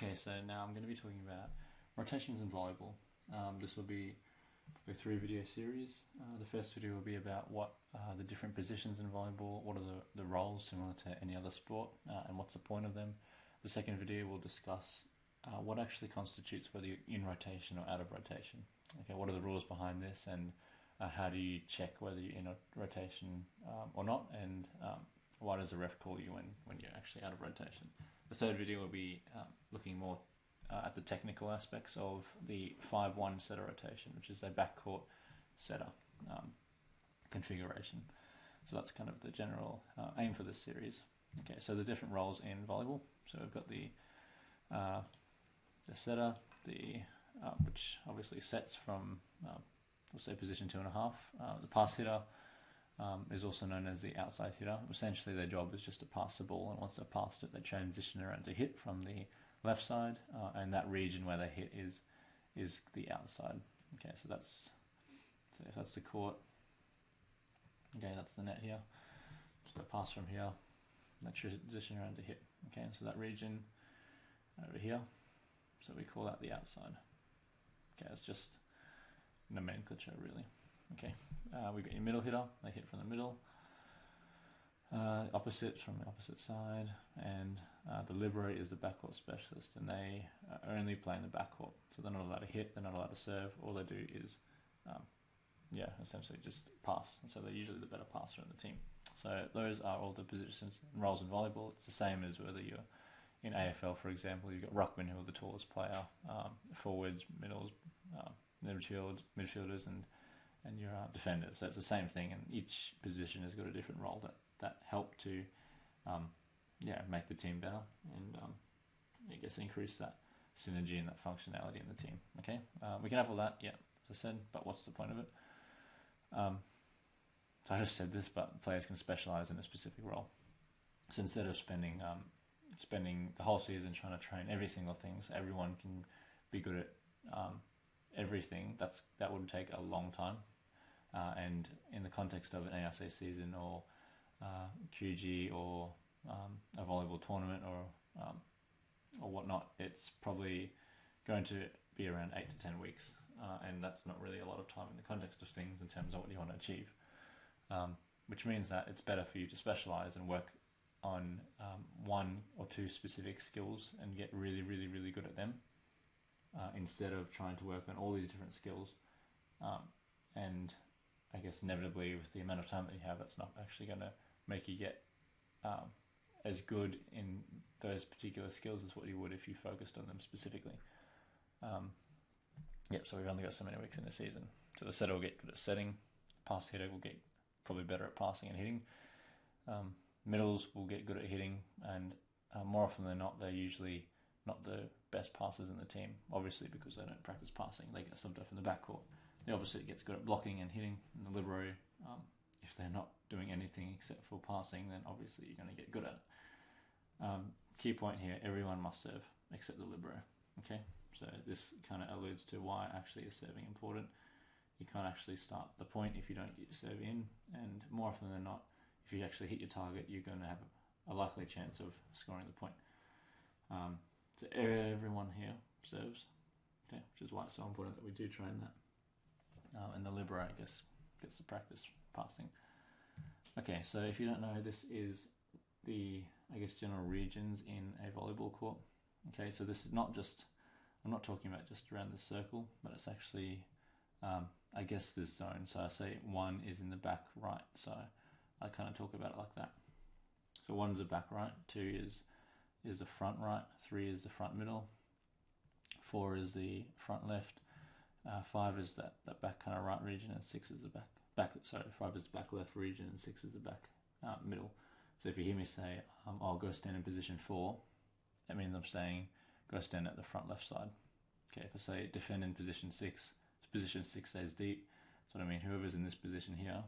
Okay, so now I'm going to be talking about rotations in volleyball. This will be a 3-video series. The first video will be about what are the different positions in volleyball, what are the roles similar to any other sport, and what's the point of them. The second video will discuss what actually constitutes whether you're in rotation or out of rotation. Okay, what are the rules behind this, and how do you check whether you're in a rotation or not, and why does the ref call you when you're actually out of rotation. The third video will be looking more at the technical aspects of the 5-1 setter rotation, which is a backcourt setter configuration. So that's kind of the general aim for this series. Okay, so the different roles in volleyball. So we've got the setter, which obviously sets from we'll say position 2.5. The pass hitter is also known as the outside hitter. Essentially their job is just to pass the ball, and once they've passed it they transition around to hit from the left side, and that region where they hit is the outside. Okay, so if that's the court, okay, that's the net here. So pass from here, they transition around to hit. Okay, so that region over here, so we call that the outside. Okay, it's just nomenclature really. Okay, we've got your middle hitter, they hit from the middle, opposites from the opposite side, and the libero is the backcourt specialist, and they only play in the backcourt, so they're not allowed to hit, they're not allowed to serve. All they do is essentially just pass, and so they're usually the better passer in the team. So those are all the positions and roles in volleyball. It's the same as whether you're in AFL, for example. You've got ruckmen, who are the tallest player, forwards, middles, midfielders, and your defenders. So it's the same thing, and each position has got a different role that help to make the team better, and I guess increase that synergy and that functionality in the team. Okay, we can have all that, as I said, but what's the point of it? So I just said this, but players can specialize in a specific role. So instead of spending the whole season trying to train every single thing so everyone can be good at everything, that would take a long time, and in the context of an ARC season or QG or a volleyball tournament or whatnot, it's probably going to be around 8 to 10 weeks, and that's not really a lot of time in the context of things in terms of what you want to achieve, which means that it's better for you to specialize and work on 1 or 2 specific skills and get really, really, really good at them, instead of trying to work on all these different skills, and I guess inevitably with the amount of time that you have, that's not actually going to make you get as good in those particular skills as what you would if you focused on them specifically. So we've only got so many weeks in the season. So the setter will get good at setting, pass hitter will get probably better at passing and hitting, middles will get good at hitting, and more often than not they're usually not the best passers in the team, obviously because they don't practice passing. They get subbed off in the backcourt. The opposite gets good at blocking and hitting, and the libero, if they're not doing anything except for passing, then obviously you're going to get good at it. Key point here, everyone must serve except the libero. Okay, so this kind of alludes to why actually is serving important. You can't actually start the point if you don't get your serve in, and more often than not, if you actually hit your target, you're going to have a likely chance of scoring the point. So everyone here serves, okay, which is why it's so important that we do train that. And the libero, I guess, gets the practice passing. Okay, so if you don't know, this is the, I guess, general regions in a volleyball court. Okay, so this is not just, I'm not talking about just around the circle, but it's actually, I guess, this zone. So I say 1 is in the back right, so I kind of talk about it like that. So 1 is the back right, 2 is the front right, 3 is the front middle, 4 is the front left, 5 is that back kind of right region, and 6 is the back 5 is the back left region, and 6 is the back middle. So if you hear me say, I'll go stand in position 4, that means I'm saying go stand at the front left side. Okay, if I say defend in position 6, position 6 stays deep. So what I mean, whoever's in this position here,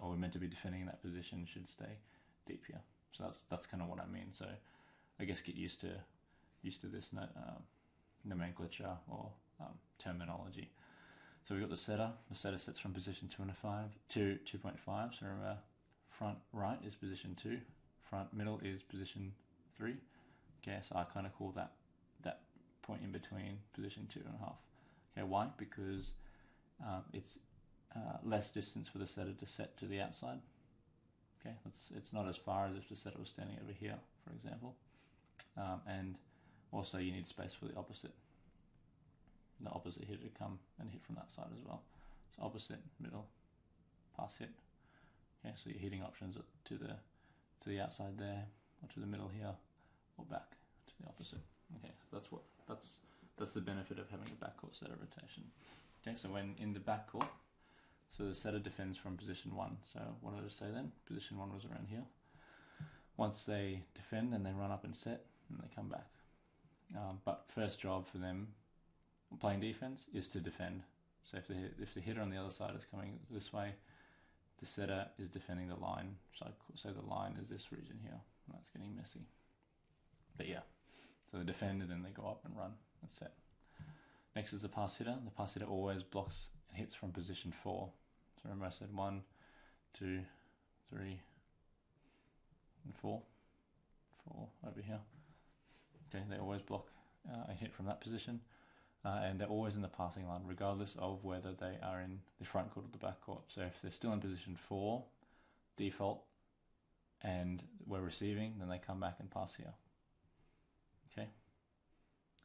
or we're meant to be defending in that position, should stay deep here. So that's kind of what I mean. So I guess get used to this nomenclature or terminology. So we've got the setter. The setter sets from position 2.5 to 2.5. So remember, front right is position 2, front middle is position 3. Okay, so I kind of call that that point in between position 2.5. Okay, why? Because it's less distance for the setter to set to the outside. Okay, it's not as far as if the setter was standing over here, for example. And also you need space for the opposite hitter to come and hit from that side as well. So opposite, middle, pass, hit. Okay, so your hitting options are to the outside there, or to the middle here, or back to the opposite. Okay, so that's the benefit of having a backcourt setter rotation. Okay, so when in the backcourt, so the setter defends from position 1. So what did I say then? Position 1 was around here. Once they defend, then they run up and set, and they come back. But first job for them playing defense is to defend. So if the hitter on the other side is coming this way, the setter is defending the line. So the line is this region here, and that's getting messy. But yeah, so they defend and then they go up and run and set. Next is the pass hitter. The pass hitter always blocks and hits from position 4. So remember I said 1, 2, 3, and 4. 4 over here. Okay, they always block and hit from that position. And they're always in the passing line, regardless of whether they are in the front court or the back court. So if they're still in position 4, default, and we're receiving, then they come back and pass here. Okay,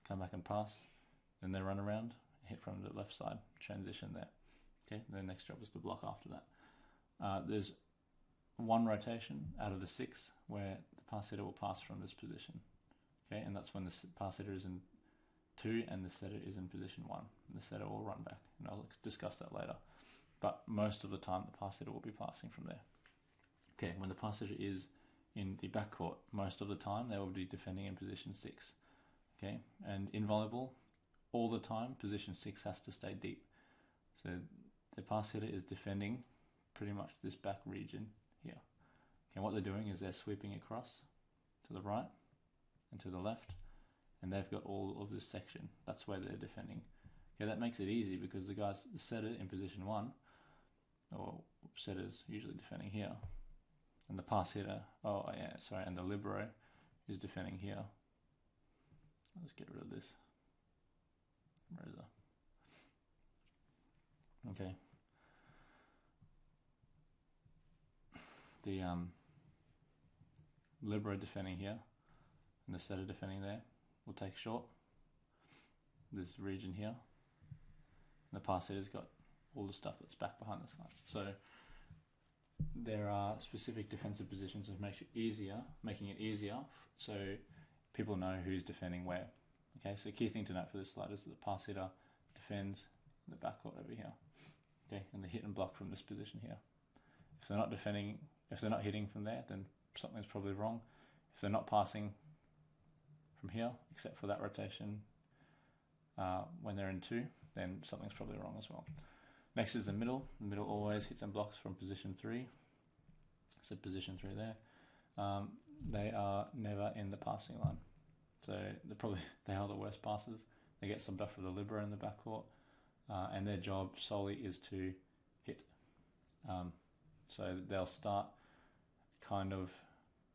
come back and pass, then they run around, hit from the left side, transition there. Okay, the next job is to block after that. There's one rotation out of the 6 where the pass hitter will pass from this position. Okay, and that's when the pass hitter is in 2 and the setter is in position 1. And the setter will run back, and I'll discuss that later. But most of the time, the pass hitter will be passing from there. Okay, when the pass hitter is in the backcourt, most of the time they will be defending in position 6. Okay, and in volleyball, all the time, position 6 has to stay deep. So the pass hitter is defending pretty much this back region here. Okay, what they're doing is they're sweeping across to the right and to the left, and they've got all of this section. That's where they're defending. Okay, that makes it easy because the setter in position 1, or setter's usually defending here, and the pass hitter, and the libero is defending here. Let's get rid of this. Where is that? Okay. The libero defending here, and the setter defending there. We'll take short, this region here. And the pass hitter's got all the stuff that's back behind this line. So there are specific defensive positions that making it easier so people know who's defending where. Okay, so key thing to note for this slide is that the pass hitter defends in the backcourt over here. Okay, and they hit and block from this position here. If they're not defending, if they're not hitting from there, then something's probably wrong. If they're not passing from here, except for that rotation when they're in 2, then something's probably wrong as well. Next is the middle. The middle always hits and blocks from position 3. So position 3 there. They are never in the passing line. So they are the worst passers. They get subbed off for the libero in the backcourt, and their job solely is to hit. So they'll start kind of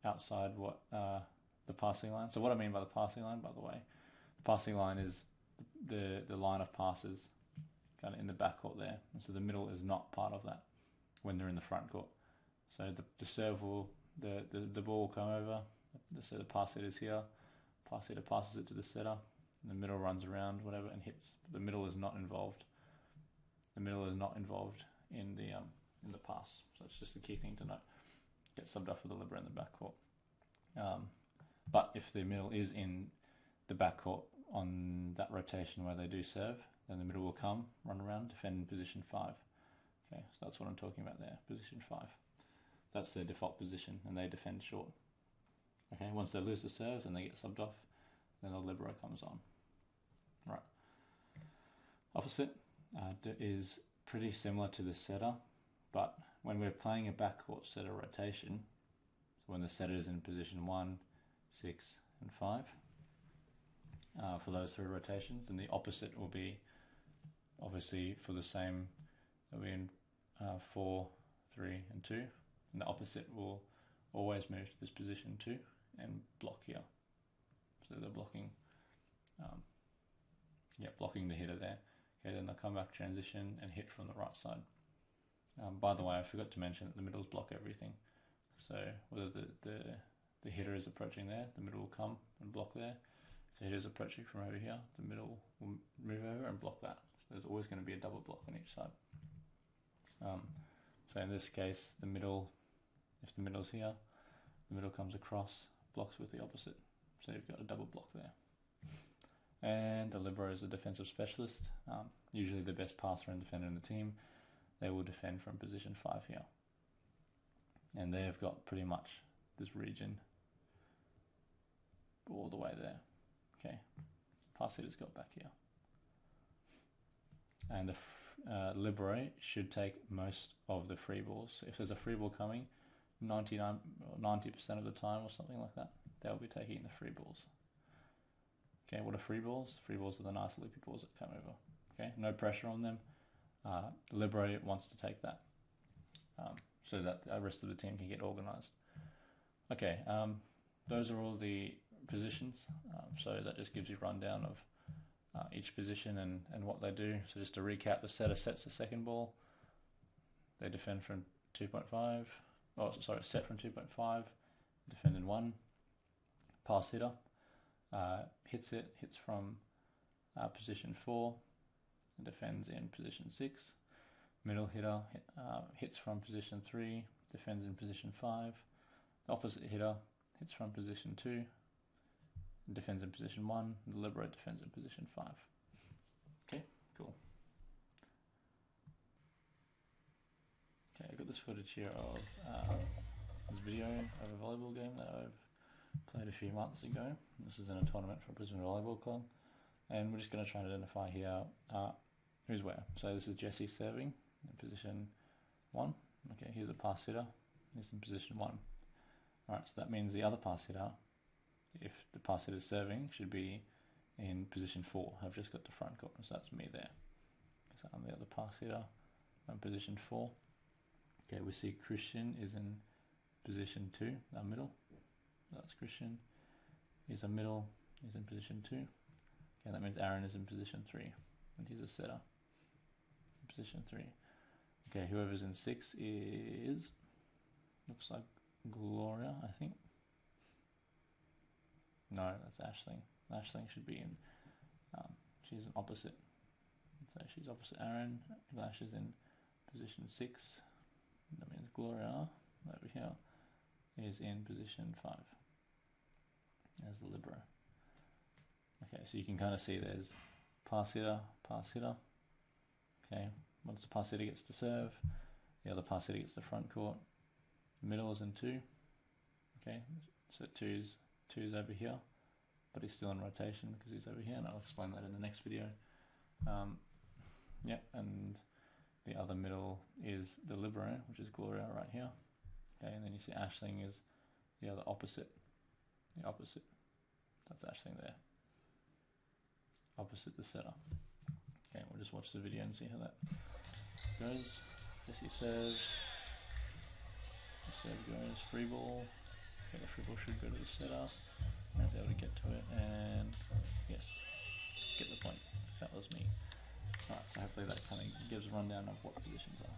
outside what the passing line. So what I mean by the passing line, by the way, the passing line is the line of passes kind of in the backcourt there. And so the middle is not part of that when they're in the front court. So the serve will, the ball will come over, so the pass hitter is here, pass hitter passes it to the setter, and the middle runs around, whatever, and hits. The middle is not involved. The middle is not involved in the pass. So it's just a key thing to note. Get subbed off for the libero in the backcourt. But if the middle is in the backcourt on that rotation where they do serve, then the middle will come, run around, defend in position 5. Okay, so that's what I'm talking about there, position 5. That's their default position, and they defend short. Okay, once they lose the serves and they get subbed off, then the libero comes on. Right. Opposite is pretty similar to the setter, but when we're playing a backcourt setter rotation, so when the setter is in position 1, 6, and 5, for those 3 rotations, and the opposite will be obviously for the same, they'll be in 4, 3, and 2, and the opposite will always move to this position 2 and block here. So they're blocking Yeah, blocking the hitter there. Okay, then they'll come back, transition, and hit from the right side. By the way, I forgot to mention that the middles block everything. So whether the hitter is approaching there, the middle will come and block there. So hitter's approaching from over here, the middle will move over and block that. So there's always going to be a double block on each side. So in this case, the middle, if the middle's here, the middle comes across, blocks with the opposite. So you've got a double block there. And the libero is a defensive specialist, usually the best passer and defender in the team. They will defend from position 5 here. And they've got pretty much this region all the way there. Okay, pass hitter's got back here. And the libero should take most of the free balls. So if there's a free ball coming, 90% of the time or something like that, they'll be taking the free balls. Okay, what are free balls? Free balls are the nice loopy balls that come over. Okay, no pressure on them. Libero wants to take that so that the rest of the team can get organised. Okay, those are all the positions. So that just gives you a rundown of each position and what they do. So just to recap, the setter sets the second ball. They defend from 2.5. Oh, sorry, set from 2.5. Defend in 1. Pass hitter. Hits from position 4, and defends in position 6. Middle hitter hits from position 3, defends in position 5. The opposite hitter hits from position 2, and defends in position 1. The libero defends in position 5. Okay, cool. Okay, I've got this footage here of this video of a volleyball game that I've played a few months ago. This is in a tournament for Brisbane Volleyball Club, and we're just going to try and identify here who's where. So this is Jesse serving in position 1. Okay, here's a pass hitter. He's in position 1. Alright, so that means the other pass hitter, if the pass hitter is serving, should be in position 4. I've just got the front court, so that's me there. So I'm the other pass hitter. I'm position 4. Okay, we see Christian is in position 2, our middle. That's Christian. He's a middle. He's in position 2. Okay, that means Aaron is in position 3, and he's a setter. Position 3. Okay, whoever's in 6 is, looks like Gloria, I think. No, that's Aisling. Aisling should be in. She's an opposite. So she's opposite Aaron. Glash is in position 6. That means Gloria over here is in position 5 as the libero. Okay, so you can kind of see there's pass hitter. Okay, once the pass hitter gets to serve, the other pass hitter gets the front court. Middle is in 2. Okay, so two's over here, but he's still in rotation because he's over here, and I'll explain that in the next video. Yeah, and the other middle is the libero, which is Gloria right here. Okay, and then you see Aisling is the other opposite. The opposite. That's Aisling there. Opposite the setter. Okay, we'll just watch the video and see how that goes. Jesse serves. The serve goes. Free ball. Okay, the free ball should go to the setter. I was able to get to it, and yes, get the point. That was me. Alright, so hopefully that kind of gives a rundown of what positions are.